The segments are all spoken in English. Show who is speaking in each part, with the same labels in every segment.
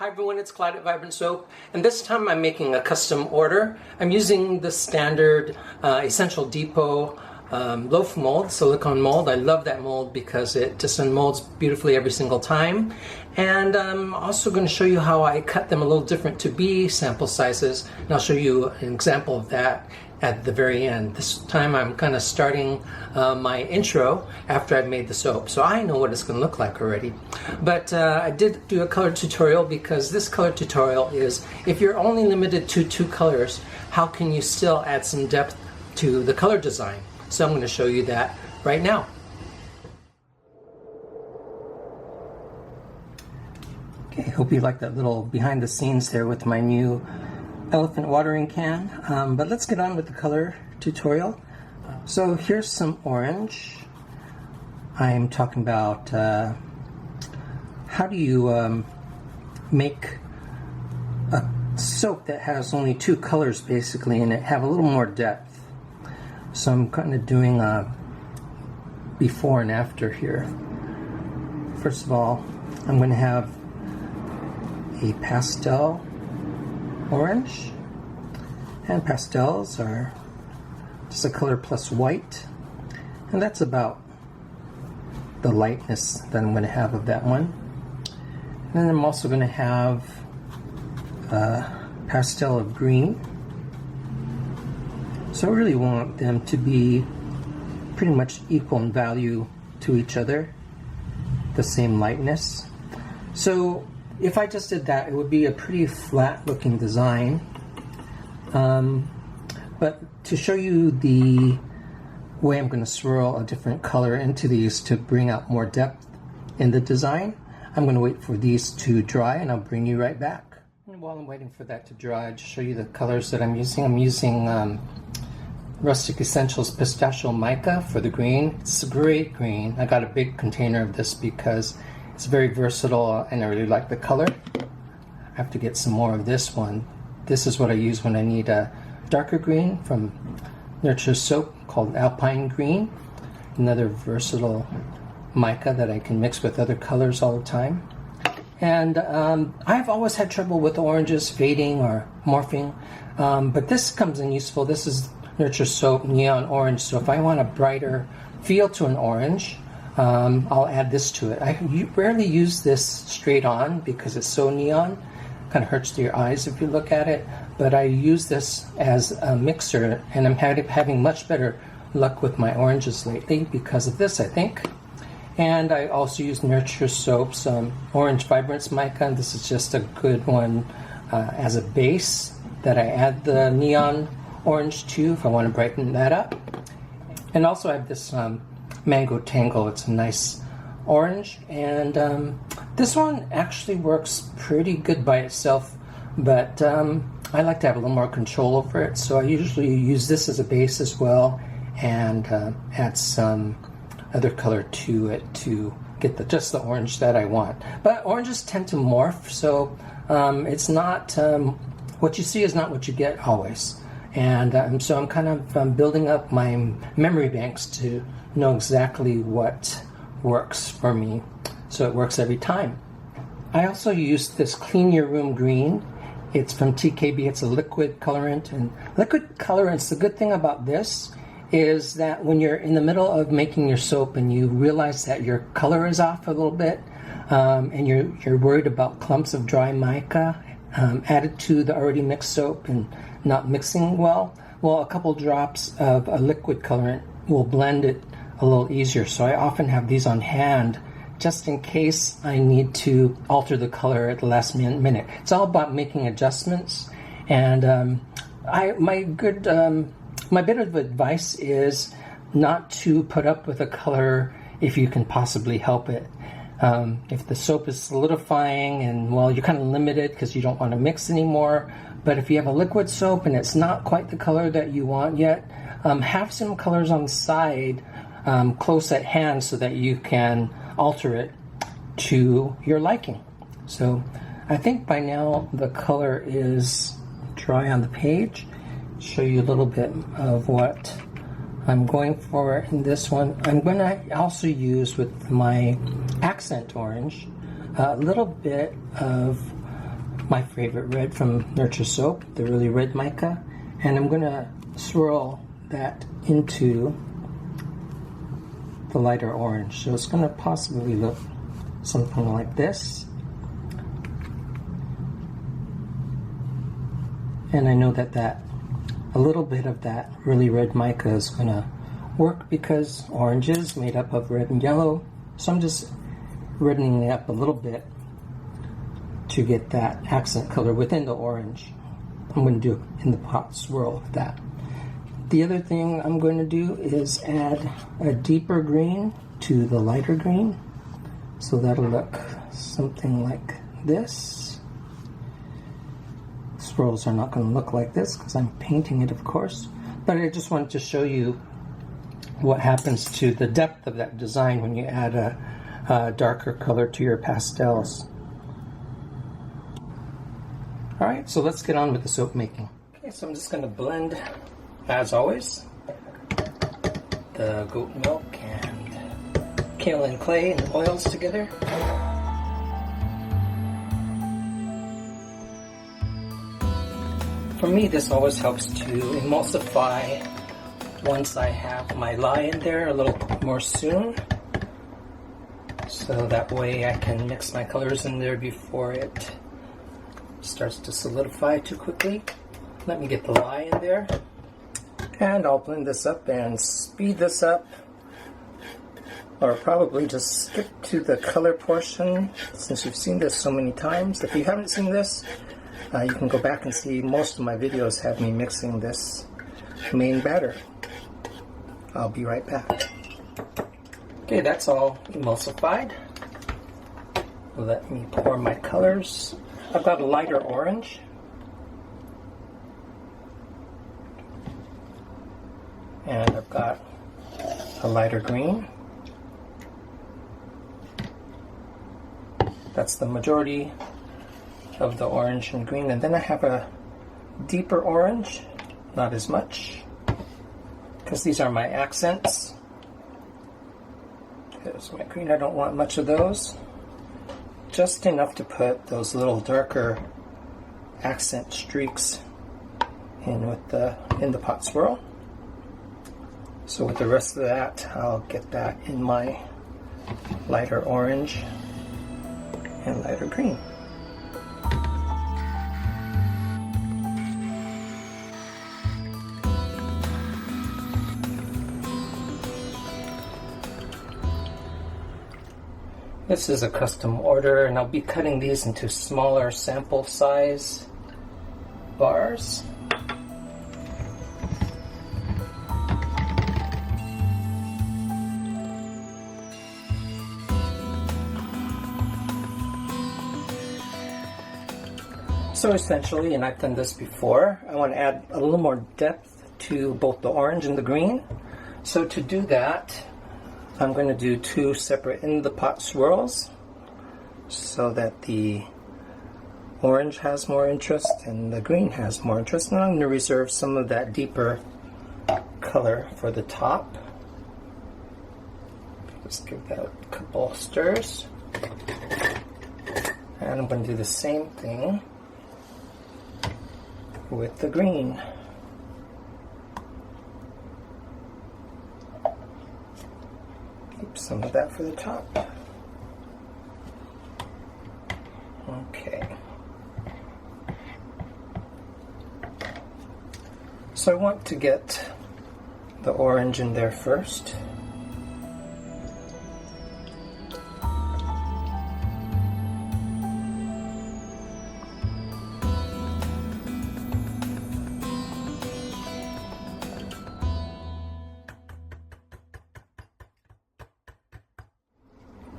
Speaker 1: Hi everyone, it's Clyde at Vibrant Soap, and this time I'm making a custom order. I'm using the standard Essential Depot loaf mold, silicone mold. I love that mold because it just unmolds beautifully every single time. And I'm also going to show you how I cut them a little different to be sample sizes, and I'll show you an example of that at the very end. This time I'm kind of starting my intro after I've made the soap, so I know what it's going to look like already. But I did do a color tutorial because this color tutorial is, if you're only limited to 2 colors, how can you still add some depth to the color design? So I'm going to show you that right now. Okay, hope you like that little behind the scenes there with my new elephant watering can, but let's get on with the color tutorial. So here's some orange. I'm talking about how do you make a soap that has only 2 colors basically in it, have a little more depth. So I'm kind of doing a before and after here. First of all, I'm going to have a pastel orange, and pastels are just a color plus white, and that's about the lightness that I'm going to have of that one. And then I'm also going to have a pastel of green. So I really want them to be pretty much equal in value to each other, the same lightness. So if I just did that, it would be a pretty flat looking design. But to show you the way I'm going to swirl a different color into these to bring out more depth in the design, I'm going to wait for these to dry and I'll bring you right back. And while I'm waiting for that to dry, I'll just show you the colors that I'm using. I'm using Rustic Escentuals Pistachio Mica for the green. It's a great green. I got a big container of this because it's very versatile and I really like the color. I have to get some more of this one. This is what I use when I need a darker green from Nurture Soap called Alpine Green. Another versatile mica that I can mix with other colors all the time. And I've always had trouble with oranges fading or morphing, but this comes in useful. This is Nurture Soap Neon Orange, so if I want a brighter feel to an orange, I'll add this to it. I rarely use this straight on because it's so neon. Kind of hurts to your eyes if you look at it, but I use this as a mixer, and I'm having much better luck with my oranges lately because of this, I think. And I also use Nurture Soap's Orange Vibrance Mica. This is just a good one as a base that I add the neon orange to if I want to brighten that up. And also I have this Mango Tango. It's a nice orange, and this one actually works pretty good by itself, but I like to have a little more control over it, so I usually use this as a base as well and add some other color to it to get just the orange that I want. But oranges tend to morph, so it's not what you see is not what you get always. And so I'm kind of building up my memory banks to know exactly what works for me, so it works every time. I also use this Clean Your Room Green. It's from TKB. It's a liquid colorant, and liquid colorants, the good thing about this is that when you're in the middle of making your soap and you realize that your color is off a little bit, and you're worried about clumps of dry mica added to the already mixed soap and not mixing well, a couple drops of a liquid colorant will blend it a little easier. So I often have these on hand just in case I need to alter the color at the last minute. It's all about making adjustments, and my bit of advice is not to put up with a color if you can possibly help it. If the soap is solidifying and, well, you're kind of limited because you don't want to mix anymore, but if you have a liquid soap and it's not quite the color that you want yet, have some colors on the side close at hand so that you can alter it to your liking. So I think by now the color is dry on the page. Show you a little bit of what I'm going for in this one. I'm going to also use with my accent orange a little bit of my favorite red from Nurture Soap, the really red mica, and I'm going to swirl that into the lighter orange. So it's going to possibly look something like this. And I know that a little bit of that really red mica is going to work because orange is made up of red and yellow. So I'm just reddening it up a little bit to get that accent color within the orange. I'm going to do it in the pot swirl of that. The other thing I'm going to do is add a deeper green to the lighter green. So that'll look something like this. Swirls are not going to look like this because I'm painting it, of course. But I just wanted to show you what happens to the depth of that design when you add a darker color to your pastels. Alright, so let's get on with the soap making. Okay, so I'm just going to blend, as always, the goat milk and kaolin clay and oils together. For me, this always helps to emulsify once I have my lye in there a little more soon. So that way I can mix my colors in there before it starts to solidify too quickly. Let me get the lye in there. And I'll blend this up and speed this up. Or probably just skip to the color portion since you've seen this so many times. If you haven't seen this, you can go back and see most of my videos have me mixing this main batter. I'll be right back. Okay, that's all emulsified. Let me pour my colors. I've got a lighter orange. And I've got a lighter green. That's the majority of the orange and green, and then I have a deeper orange, not as much, because these are my accents. There's my green, I don't want much of those. Just enough to put those little darker accent streaks in the pot swirl. So with the rest of that, I'll get that in my lighter orange and lighter green. This is a custom order, and I'll be cutting these into smaller sample size bars. So essentially, and I've done this before, I want to add a little more depth to both the orange and the green. So to do that, I'm going to do two separate in the pot swirls so that the orange has more interest and the green has more interest. And I'm going to reserve some of that deeper color for the top. Just give that a couple stirs. And I'm going to do the same thing with the green. Keep some of that for the top. Okay. So I want to get the orange in there first.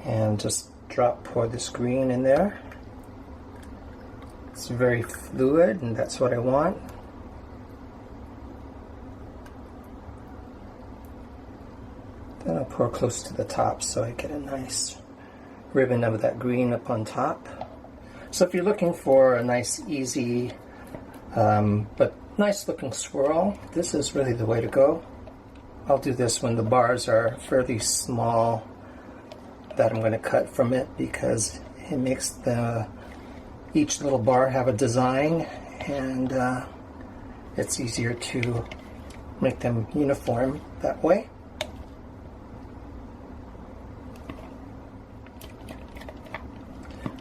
Speaker 1: And just pour this green in there. It's very fluid, and that's what I want. Then I'll pour close to the top so I get a nice ribbon of that green up on top. So if you're looking for a nice, easy, but nice looking swirl, this is really the way to go. I'll do this when the bars are fairly small that I'm going to cut from it, because it makes the each little bar have a design, and it's easier to make them uniform that way.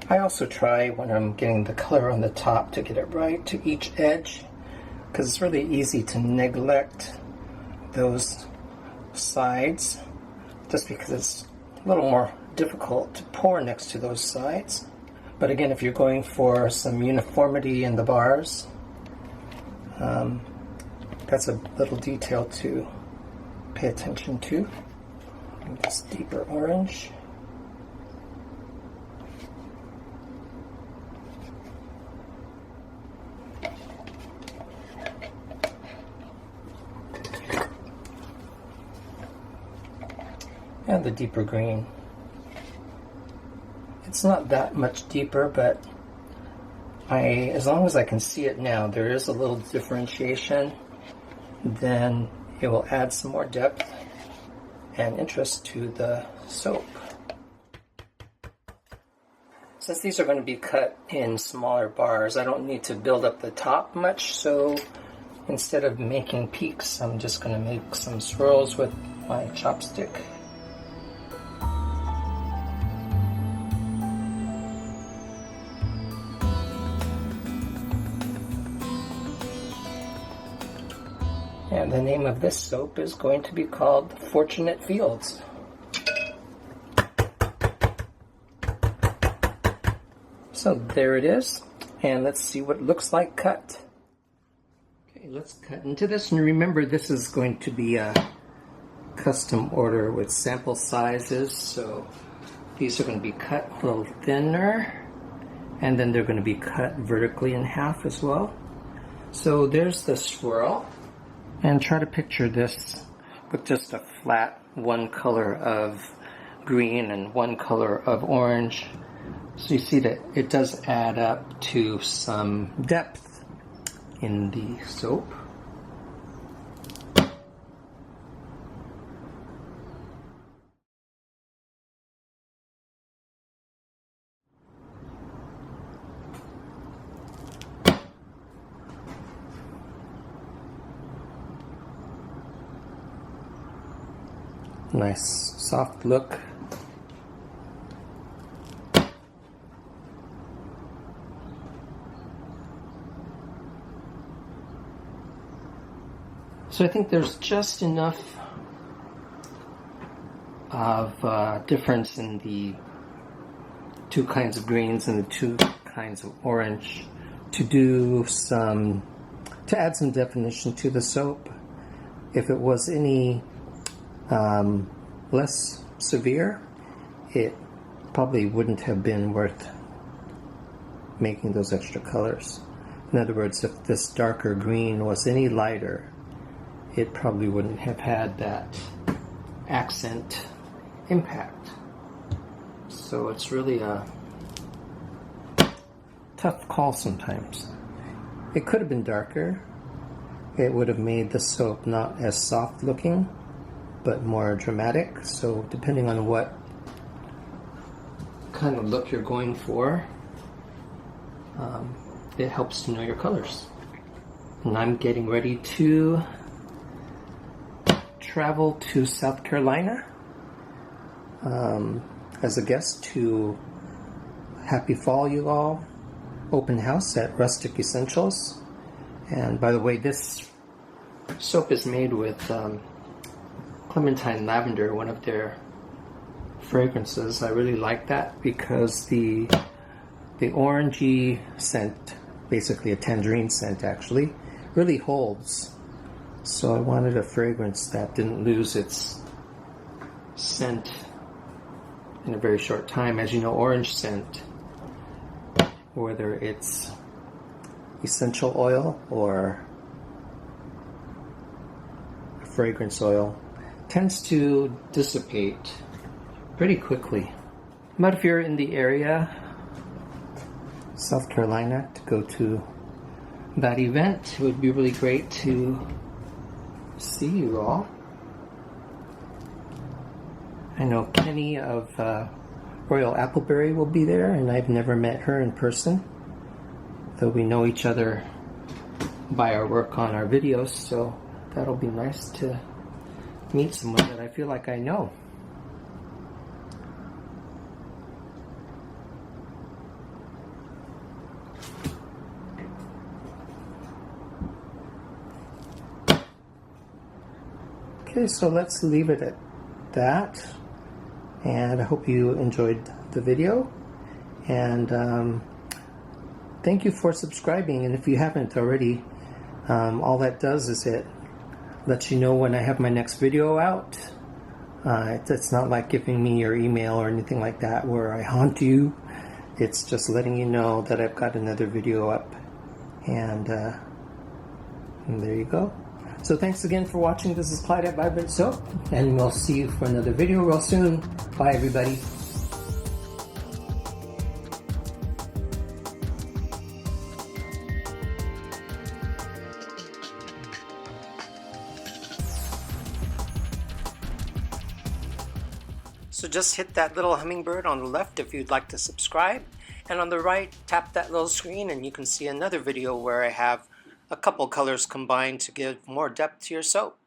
Speaker 1: I also try when I'm getting the color on the top to get it right to each edge, because it's really easy to neglect those sides just because it's a little more difficult to pour next to those sides. But again, if you're going for some uniformity in the bars, that's a little detail to pay attention to. This deeper orange. And the deeper green. It's not that much deeper, but as long as I can see it now, there is a little differentiation. Then it will add some more depth and interest to the soap. Since these are going to be cut in smaller bars, I don't need to build up the top much, so instead of making peaks, I'm just going to make some swirls with my chopstick. And the name of this soap is going to be called Fortunate Fields. So there it is, and let's see what it looks like cut. Okay, let's cut into this, and remember this is going to be a custom order with sample sizes, so these are going to be cut a little thinner, and then they're going to be cut vertically in half as well. So there's the swirl. And try to picture this with just a flat one color of green and one color of orange. So you see that it does add up to some depth in the soap. Nice soft look. So I think there's just enough of difference in the two kinds of greens and the two kinds of orange to add some definition to the soap. If it was any less severe, it probably wouldn't have been worth making those extra colors. In other words, if this darker green was any lighter, it probably wouldn't have had that accent impact. So it's really a tough call sometimes. It could have been darker. It would have made the soap not as soft looking, but more dramatic. So depending on what kind of look you're going for, it helps to know your colors. And I'm getting ready to travel to South Carolina as a guest to Happy Fall You All open house at Rustic Escentuals. And by the way, this soap is made with Clementine Lavender, one of their fragrances. I really like that because the orangey scent, basically a tangerine scent actually, really holds. So I wanted a fragrance that didn't lose its scent in a very short time. As you know, orange scent, whether it's essential oil or a fragrance oil, tends to dissipate pretty quickly. But if you're in the area, South Carolina, to go to that event, it would be really great to see you all. I know Kenny of Royal Appleberry will be there, and I've never met her in person. though we know each other by our work on our videos, so that'll be nice to meet someone that I feel like I know. Okay, so let's leave it at that, and I hope you enjoyed the video, and thank you for subscribing. And if you haven't already, all that does is it lets you know when I have my next video out. It's not like giving me your email or anything like that where I haunt you. It's just letting you know that I've got another video up, and there you go. So thanks again for watching. This is Clyde at Vibrant Soap, and we'll see you for another video real soon. Bye, everybody. So just hit that little hummingbird on the left if you'd like to subscribe, and on the right tap that little screen and you can see another video where I have a couple colors combined to give more depth to your soap.